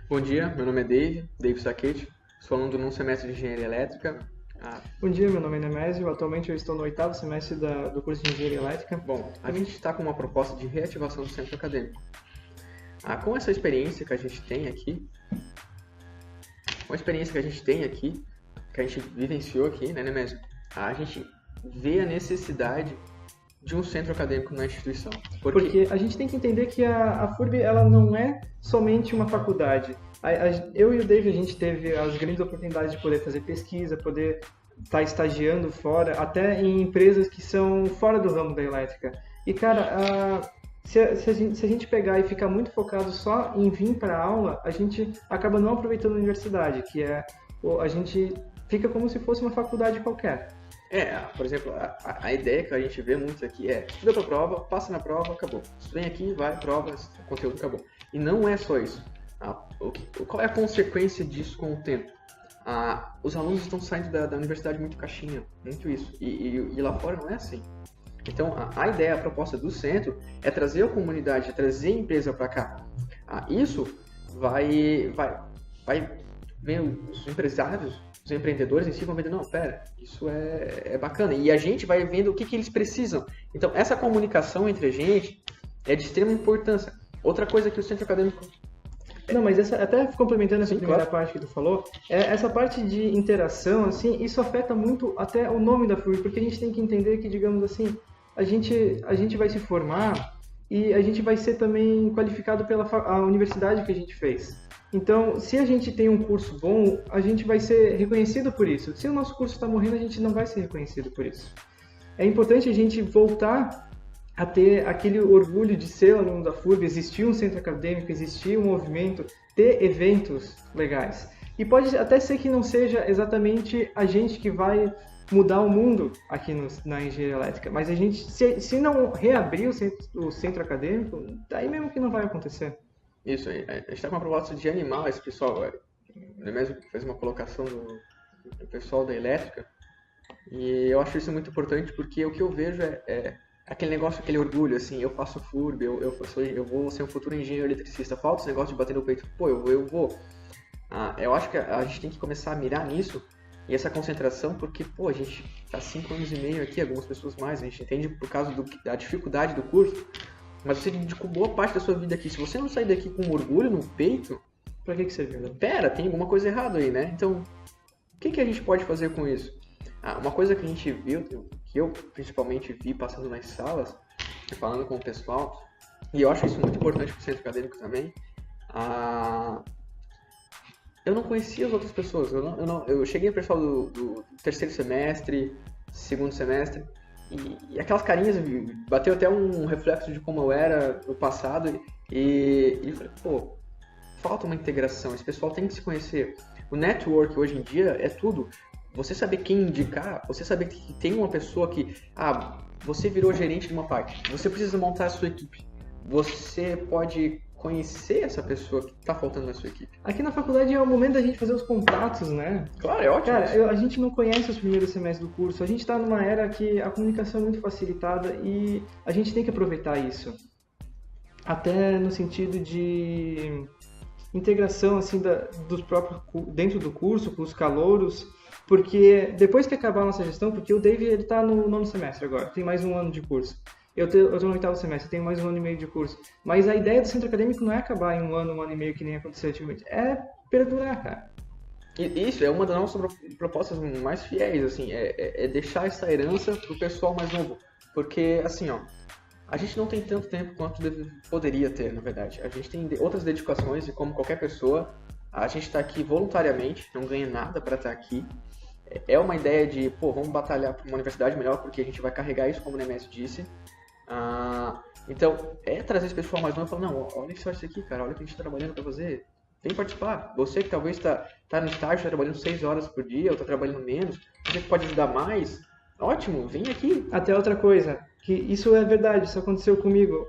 Bom dia, meu nome é Dave Saquete, sou aluno do semestre de Engenharia Elétrica. Bom dia, meu nome é Nemésio, atualmente eu estou no 8º semestre do curso de Engenharia Elétrica. Bom, a gente está com uma proposta de reativação do centro acadêmico. Com essa experiência que a gente tem aqui, que a gente vivenciou aqui, né, Nemésio? A gente vê a necessidade de um centro acadêmico na instituição. Porque a gente tem que entender que a FURB ela não é somente uma faculdade. Eu e o Dave, a gente teve as grandes oportunidades de poder fazer pesquisa, poder estar estagiando fora, até em empresas que são fora do ramo da elétrica. E, cara, se a gente pegar e ficar muito focado só em vir para a aula, a gente acaba não aproveitando a universidade, que a gente fica como se fosse uma faculdade qualquer. Por exemplo, a ideia que a gente vê muito aqui é estuda pra prova, passa na prova, acabou. Vem aqui, vai, prova, o conteúdo acabou. E não é só isso. Qual é a consequência disso com o tempo? Os alunos estão saindo da universidade muito caixinha, muito isso. E lá fora não é assim. Então, a ideia, a proposta do centro é trazer a comunidade, é trazer a empresa para cá. Isso vai ver os empresários, os empreendedores em si vão vendo, não, pera, isso é bacana. E a gente vai vendo o que eles precisam. Então, essa comunicação entre a gente é de extrema importância. Outra coisa que o centro acadêmico... Não, mas até complementando essa primeira parte que tu falou, essa parte de interação, assim, isso afeta muito até o nome da FURB, porque a gente tem que entender que, digamos assim, a gente vai se formar e a gente vai ser também qualificado pela a universidade que a gente fez. Então, se a gente tem um curso bom, a gente vai ser reconhecido por isso. Se o nosso curso está morrendo, a gente não vai ser reconhecido por isso. É importante a gente voltar a ter aquele orgulho de ser aluno da FURB, existir um centro acadêmico, existir um movimento, ter eventos legais. E pode até ser que não seja exatamente a gente que vai mudar o mundo aqui na engenharia elétrica, mas a gente, se não reabrir o centro acadêmico, daí mesmo que não vai acontecer. Isso aí, a gente está com uma proposta de animar esse pessoal, não é mesmo que fez uma colocação do pessoal da elétrica, e eu acho isso muito importante porque o que eu vejo é aquele negócio, aquele orgulho, assim, eu faço FURB, eu vou ser um futuro engenheiro eletricista, falta esse negócio de bater no peito, pô, eu vou. Eu acho que a gente tem que começar a mirar nisso, e essa concentração, porque, pô, a gente tá 5 anos e meio aqui, algumas pessoas mais, a gente entende por causa da dificuldade do curso, mas você dedicou boa parte da sua vida aqui. Se você não sair daqui com orgulho no peito, pra que você viu? Pera, tem alguma coisa errada aí, né? Então, o que a gente pode fazer com isso? Uma coisa que a gente viu, que eu principalmente vi passando nas salas, falando com o pessoal, e eu acho isso muito importante para o centro acadêmico também, eu não conhecia as outras pessoas. Eu cheguei no pessoal do terceiro semestre, segundo semestre, e aquelas carinhas, bateu até um reflexo de como eu era no passado, e eu falei, pô, falta uma integração, esse pessoal tem que se conhecer. O network hoje em dia é tudo. Você saber quem indicar, você saber que tem uma pessoa que, você virou gerente de uma parte, você precisa montar a sua equipe. Você pode conhecer essa pessoa que está faltando na sua equipe. Aqui na faculdade é o momento da gente fazer os contatos, né? Claro, é ótimo. Cara, a gente não conhece os primeiros semestres do curso, a gente está numa era que a comunicação é muito facilitada e a gente tem que aproveitar isso. Até no sentido de integração, assim, dos próprios, dentro do curso, com os calouros, porque depois que acabar a nossa gestão, porque o Dave ele está no 9º semestre agora, tem mais um ano de curso. Eu estou no 8º semestre, tenho mais um ano e meio de curso. Mas a ideia do centro acadêmico não é acabar em um ano e meio, que nem aconteceu antigamente. É perdurar, cara. Isso é uma das nossas propostas mais fiéis, assim, é deixar essa herança pro pessoal mais novo. Porque, assim, a gente não tem tanto tempo quanto poderia ter, na verdade. A gente tem outras dedicações e, como qualquer pessoa, a gente está aqui voluntariamente, não ganha nada para estar aqui. É uma ideia de, vamos batalhar por uma universidade melhor, porque a gente vai carregar isso, como o Nemésio disse. Então, trazer esse pessoal mais novo e falar, não, olha isso aqui, cara, olha o que a gente está trabalhando para fazer. Vem participar. Você que talvez está no estágio, está trabalhando 6 horas por dia, ou está trabalhando menos, você que pode ajudar mais, ótimo, vem aqui. Até outra coisa, que isso é verdade, isso aconteceu comigo.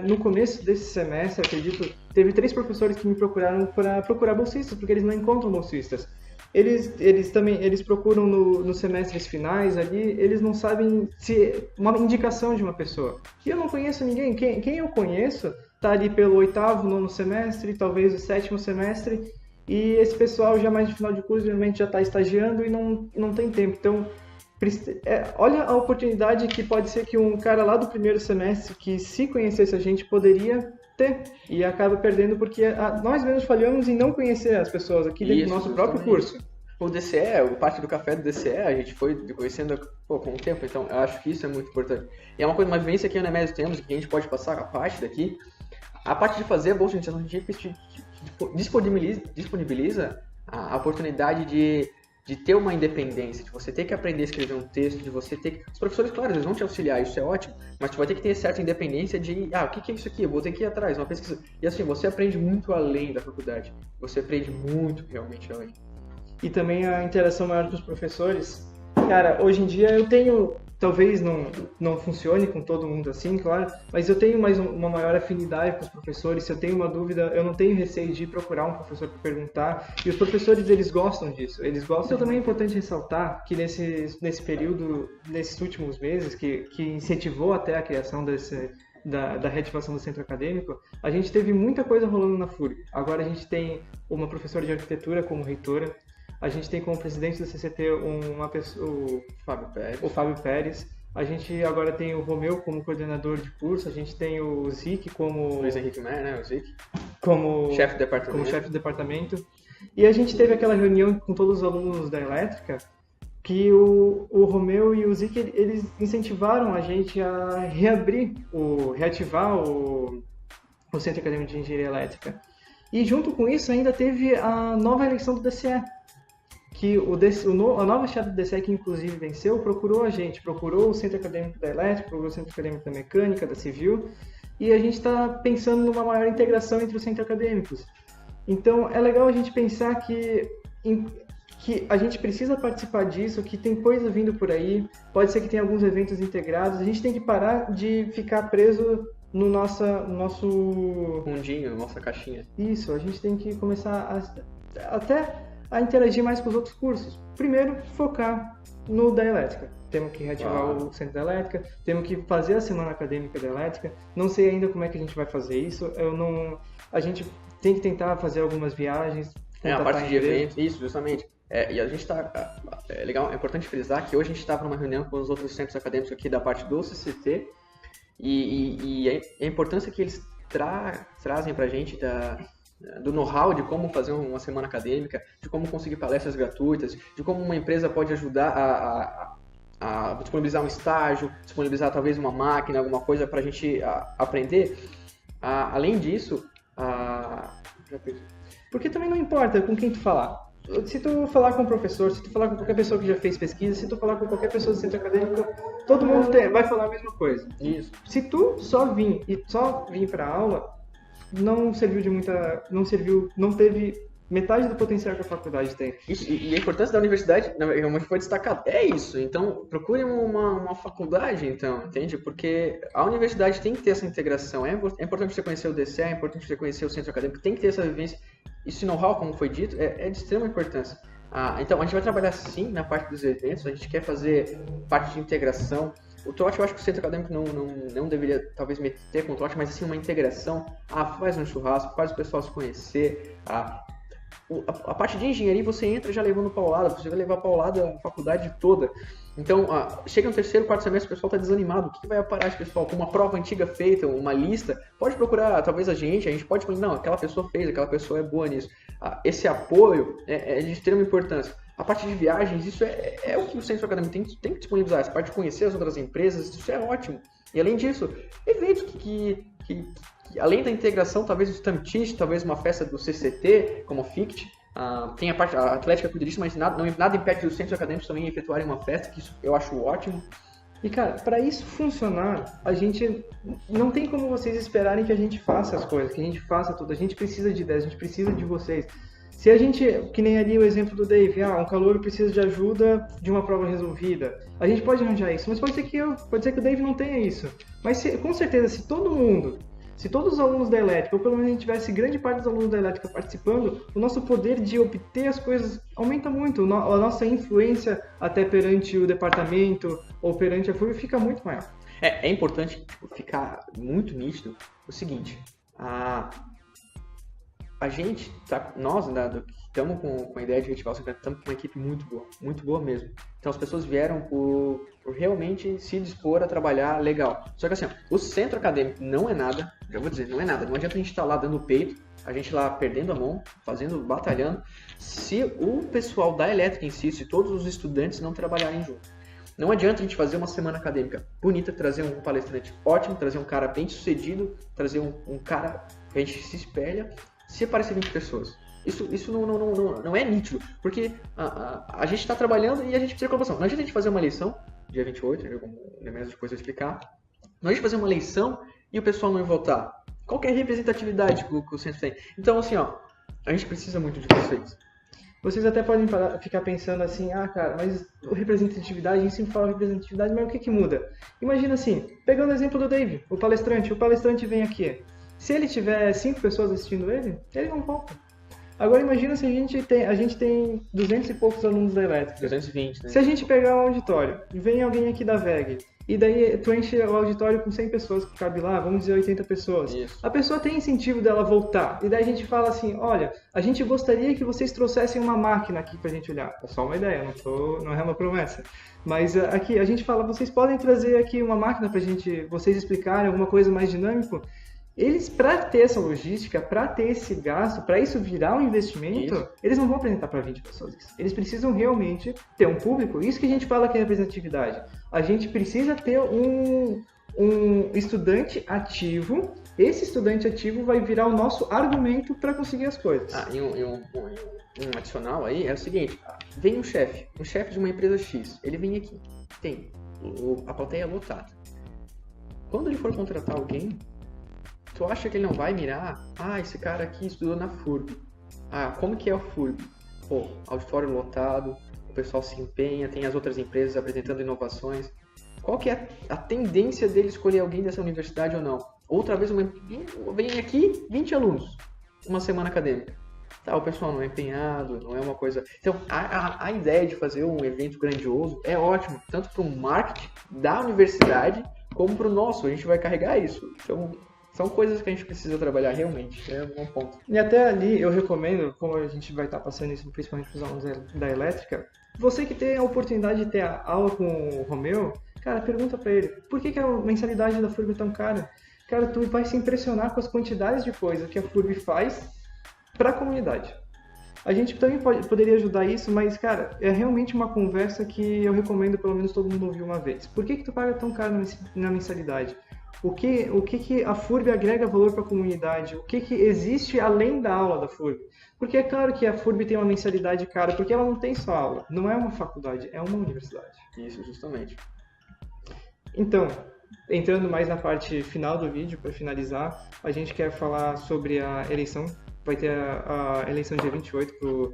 No começo desse semestre, acredito, teve 3 professores que me procuraram para procurar bolsistas, porque eles não encontram bolsistas. eles procuram nos semestres finais ali, eles não sabem se uma indicação de uma pessoa. E eu não conheço ninguém. Quem eu conheço está ali pelo 8º, 9º semestre, talvez o 7º semestre, e esse pessoal já mais de final de curso, geralmente já está estagiando e não tem tempo. Então, olha a oportunidade que pode ser que um cara lá do primeiro semestre, que se conhecesse a gente, poderia ter, e acaba perdendo porque nós mesmos falhamos em não conhecer as pessoas aqui dentro do nosso próprio curso. O DCE, o parte do café do DCE, a gente foi conhecendo com o tempo, então eu acho que isso é muito importante. E é uma vivência que a Unemed temos, que a gente pode passar a parte daqui. A parte de fazer a bolsa de iniciação científica disponibiliza a oportunidade de ter uma independência, de você ter que aprender a escrever um texto, de você ter que... Os professores, claro, eles vão te auxiliar, isso é ótimo, mas tu vai ter que ter certa independência de, o que é isso aqui? Eu vou ter que ir atrás, uma pesquisa. E assim, você aprende muito além da faculdade, você aprende muito realmente além. E também a interação maior com os professores. Cara, hoje em dia eu tenho, talvez não funcione com todo mundo assim, claro, mas eu tenho mais uma maior afinidade com os professores. Se eu tenho uma dúvida, eu não tenho receio de procurar um professor para perguntar. E os professores, eles gostam disso, eles gostam. Então também é importante ressaltar que nesse período, nesses últimos meses, que incentivou até a criação da reativação do centro acadêmico, a gente teve muita coisa rolando na FURG. Agora a gente tem uma professora de arquitetura como reitora. A gente tem como presidente do CCT o Fábio Pérez. A gente agora tem o Romeu como coordenador de curso. A gente tem o Zic como... Luiz Henrique Mer, né? O Zic. Como chefe de departamento. E a gente teve aquela reunião com todos os alunos da elétrica, que o Romeu e o Zic, eles incentivaram a gente a reativar o Centro Acadêmico de Engenharia Elétrica. E junto com isso ainda teve a nova eleição do DCE. Que a nova chapa do DCE, que inclusive venceu, procurou o Centro Acadêmico da Elétrica, procurou o Centro Acadêmico da Mecânica, da Civil, e a gente está pensando numa maior integração entre os centros acadêmicos. Então é legal a gente pensar que a gente precisa participar disso, que tem coisa vindo por aí, pode ser que tenha alguns eventos integrados, a gente tem que parar de ficar preso no nosso mundinho, nossa caixinha. Isso, a gente tem que começar a interagir mais com os outros cursos. Primeiro, focar no da elétrica. Temos que reativar o centro da elétrica, temos que fazer a semana acadêmica da elétrica. Não sei ainda como é que a gente vai fazer isso. A gente tem que tentar fazer algumas viagens. A parte de eventos, isso, justamente. E a gente está... legal, é importante frisar que hoje a gente estava numa reunião com os outros centros acadêmicos aqui da parte do CCT e a importância que eles trazem para a gente do know-how de como fazer uma semana acadêmica, de como conseguir palestras gratuitas, de como uma empresa pode ajudar a disponibilizar um estágio, disponibilizar talvez uma máquina, alguma coisa para a gente aprender. Além disso, porque também não importa com quem tu falar. Se tu falar com um professor, se tu falar com qualquer pessoa que já fez pesquisa, se tu falar com qualquer pessoa do centro acadêmico, todo mundo vai falar a mesma coisa. Isso. Se tu só vir para aula, não teve metade do potencial que a faculdade tem. Isso, e a importância da universidade, como foi destacado, é isso. Então, procure uma faculdade, então, entende? Porque a universidade tem que ter essa integração. É importante você conhecer o DCE, é importante você conhecer o centro acadêmico, tem que ter essa vivência. Esse know-how, como foi dito, é de extrema importância. Então, a gente vai trabalhar sim na parte dos eventos, a gente quer fazer parte de integração. O trote, eu acho que o centro acadêmico não deveria, talvez, meter com o trote, mas assim, uma integração. Faz um churrasco, faz o pessoal se conhecer. A parte de engenharia você entra já levando paulada, você vai levar paulada a faculdade toda. Então, chega no 3º, 4º semestre, o pessoal está desanimado. O que vai parar esse pessoal? Com uma prova antiga feita, uma lista, pode procurar, talvez a gente pode falar, não, aquela pessoa fez, aquela pessoa é boa nisso. Esse apoio é de extrema importância. A parte de viagens, isso é o que o centro acadêmico tem que disponibilizar. Essa parte de conhecer as outras empresas, isso é ótimo. E além disso, eventos que além da integração, talvez o Stamtist, talvez uma festa do CCT, como o FICT, tem a parte a Atlética cuida disso, mas nada impede os centros acadêmicos também efetuarem uma festa, que isso eu acho ótimo. E cara, para isso funcionar, a gente não tem como vocês esperarem que a gente faça as coisas, que a gente faça tudo. A gente precisa de ideias, a gente precisa de vocês. Se a gente, que nem ali o exemplo do Dave, um calouro precisa de ajuda de uma prova resolvida, a gente pode arranjar isso, mas pode ser que o Dave não tenha isso. Mas com certeza, se todo mundo Se todos os alunos da elétrica, ou pelo menos a gente tivesse grande parte dos alunos da elétrica participando, o nosso poder de obter as coisas aumenta muito, a nossa influência até perante o departamento ou perante a FURB fica muito maior. É importante ficar muito nítido o seguinte, a gente, nós estamos com a ideia de reativar o Centro, estamos com uma equipe muito boa mesmo. Então as pessoas vieram por realmente se dispor a trabalhar legal. Só que assim, o centro acadêmico não é nada, já vou dizer, não é nada. Não adianta a gente estar lá dando peito, a gente lá perdendo a mão, batalhando, se o pessoal da elétrica em si, se todos os estudantes não trabalharem junto. Não adianta a gente fazer uma semana acadêmica bonita, trazer um palestrante ótimo, trazer um cara bem sucedido, trazer um cara que a gente se espelha, se aparecer 20 pessoas. Isso não é nítido, porque a gente está trabalhando e a gente precisa de colaboração. Não adianta a gente fazer uma eleição, dia 28, como depois eu explicar, não adianta a gente fazer uma eleição e o pessoal não votar. Qual que é a representatividade que o centro tem? Então, assim, a gente precisa muito de vocês. Vocês até podem ficar pensando assim, cara, mas representatividade, a gente sempre fala representatividade, mas o que muda? Imagina assim, pegando o exemplo do Dave, o palestrante vem aqui. Se ele tiver 5 pessoas assistindo ele não volta. Agora imagina se a gente tem 200 e poucos alunos da elétrica. 220, né? Se a gente pegar um auditório, vem alguém aqui da VEG, e daí tu enche o auditório com 100 pessoas que cabe lá, vamos dizer 80 pessoas. Isso. A pessoa tem incentivo dela voltar. E daí a gente fala assim, olha, a gente gostaria que vocês trouxessem uma máquina aqui pra gente olhar. É só uma ideia, não é uma promessa. Mas aqui a gente fala, vocês podem trazer aqui uma máquina pra vocês explicarem alguma coisa mais dinâmico? Eles, para ter essa logística, para ter esse gasto, para isso virar um investimento, eles não vão apresentar para 20 pessoas isso. Eles precisam realmente ter um público. Isso que a gente fala que é representatividade. A gente precisa ter um estudante ativo. Esse estudante ativo vai virar o nosso argumento para conseguir as coisas. E um adicional aí é o seguinte. Vem um chefe de uma empresa X. Ele vem aqui. Tem a plateia lotada. Quando ele for contratar alguém, tu acha que ele não vai mirar? Esse cara aqui estudou na FURB. Como que é a FURB? Auditório lotado, o pessoal se empenha, tem as outras empresas apresentando inovações. Qual que é a tendência dele escolher alguém dessa universidade ou não? Outra vez, vem aqui 20 alunos, uma semana acadêmica. O pessoal não é empenhado, não é uma coisa... Então, a ideia de fazer um evento grandioso é ótimo, tanto para o marketing da universidade, como para o nosso. A gente vai carregar isso. Então, são coisas que a gente precisa trabalhar realmente, é um ponto. E até ali eu recomendo, como a gente vai estar passando isso principalmente para os alunos da elétrica, você que tem a oportunidade de ter a aula com o Romeu, cara, pergunta para ele, por que a mensalidade da FURB é tão cara? Cara, tu vai se impressionar com as quantidades de coisa que a FURB faz para a comunidade. A gente também poderia ajudar isso, mas, cara, é realmente uma conversa que eu recomendo pelo menos todo mundo ouvir uma vez. Por que tu paga tão caro na mensalidade? O que a FURB agrega valor para a comunidade? O que existe além da aula da FURB? Porque é claro que a FURB tem uma mensalidade cara, porque ela não tem só aula. Não é uma faculdade, é uma universidade. Isso, justamente. Então, entrando mais na parte final do vídeo, para finalizar, a gente quer falar sobre a eleição. Vai ter a eleição dia 28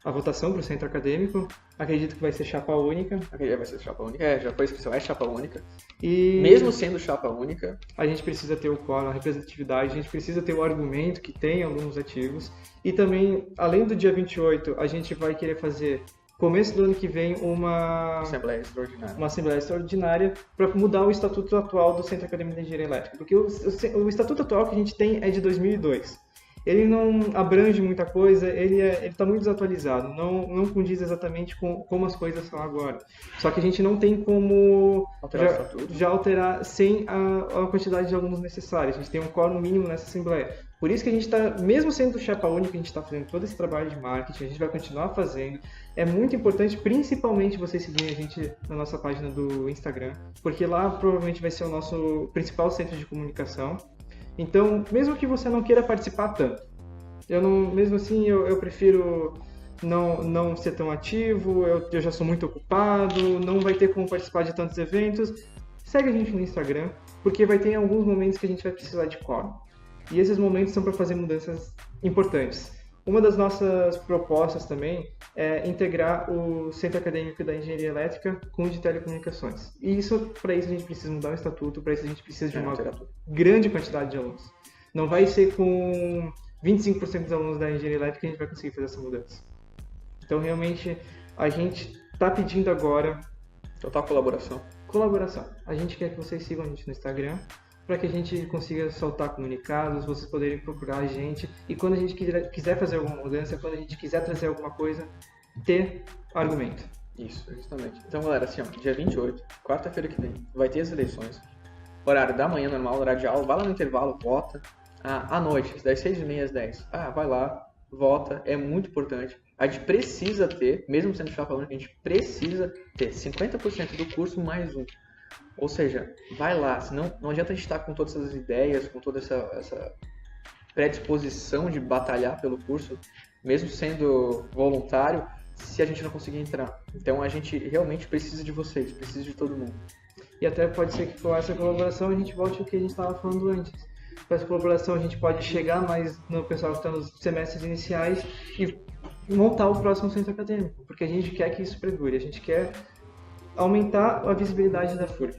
a votação para o centro acadêmico. Acredito que vai ser chapa única. Vai ser chapa única. Já foi inscrição, é chapa única. E mesmo sendo chapa única, a gente precisa ter o quórum, a representatividade, a gente precisa ter o argumento que tem alunos ativos. E também, além do dia 28, a gente vai querer fazer, começo do ano que vem, uma Assembleia Extraordinária para mudar o estatuto atual do Centro Acadêmico de Engenharia Elétrica. Porque o estatuto atual que a gente tem é de 2002. Ele não abrange muita coisa, ele está muito desatualizado, não condiz exatamente com como as coisas são agora. Só que a gente não tem como já alterar sem a quantidade de alunos necessária. A gente tem um quórum mínimo nessa Assembleia. Por isso que a gente está, mesmo sendo chapa única, a gente está fazendo todo esse trabalho de marketing, a gente vai continuar fazendo. É muito importante, principalmente, vocês seguirem a gente na nossa página do Instagram, porque lá provavelmente vai ser o nosso principal centro de comunicação. Então, mesmo que você não queira participar tanto, mesmo assim eu prefiro não ser tão ativo, eu já sou muito ocupado, não vai ter como participar de tantos eventos, segue a gente no Instagram, porque vai ter alguns momentos que a gente vai precisar de quórum. E esses momentos são para fazer mudanças importantes. Uma das nossas propostas também é integrar o Centro Acadêmico da Engenharia Elétrica com o de Telecomunicações. E para isso a gente precisa mudar o estatuto, para isso a gente precisa de uma grande quantidade de alunos. Não vai ser com 25% dos alunos da Engenharia Elétrica que a gente vai conseguir fazer essa mudança. Então, realmente, a gente está pedindo agora... Total colaboração. A gente quer que vocês sigam a gente no Instagram, para que a gente consiga soltar comunicados, vocês poderem procurar a gente, e quando a gente quiser fazer alguma mudança, quando a gente quiser trazer alguma coisa, ter argumento. Isso, justamente. Então, galera, assim, ó, dia 28, quarta-feira que vem, vai ter as eleições. Horário da manhã normal, horário de aula, vai lá no intervalo, vota. À noite, das 6h30 às 10. Vai lá, vota, é muito importante. A gente precisa ter, mesmo sendo falando que a gente precisa ter 50% do curso mais um. Ou seja, vai lá, senão não adianta a gente estar com todas essas ideias, com toda essa predisposição de batalhar pelo curso, mesmo sendo voluntário, se a gente não conseguir entrar. Então a gente realmente precisa de vocês, precisa de todo mundo. E até pode ser que com essa colaboração a gente volte ao que a gente estava falando antes. Com essa colaboração a gente pode chegar mais no pessoal que está nos semestres iniciais e montar o próximo centro acadêmico, porque a gente quer que isso perdure, a gente quer aumentar a visibilidade da FURG.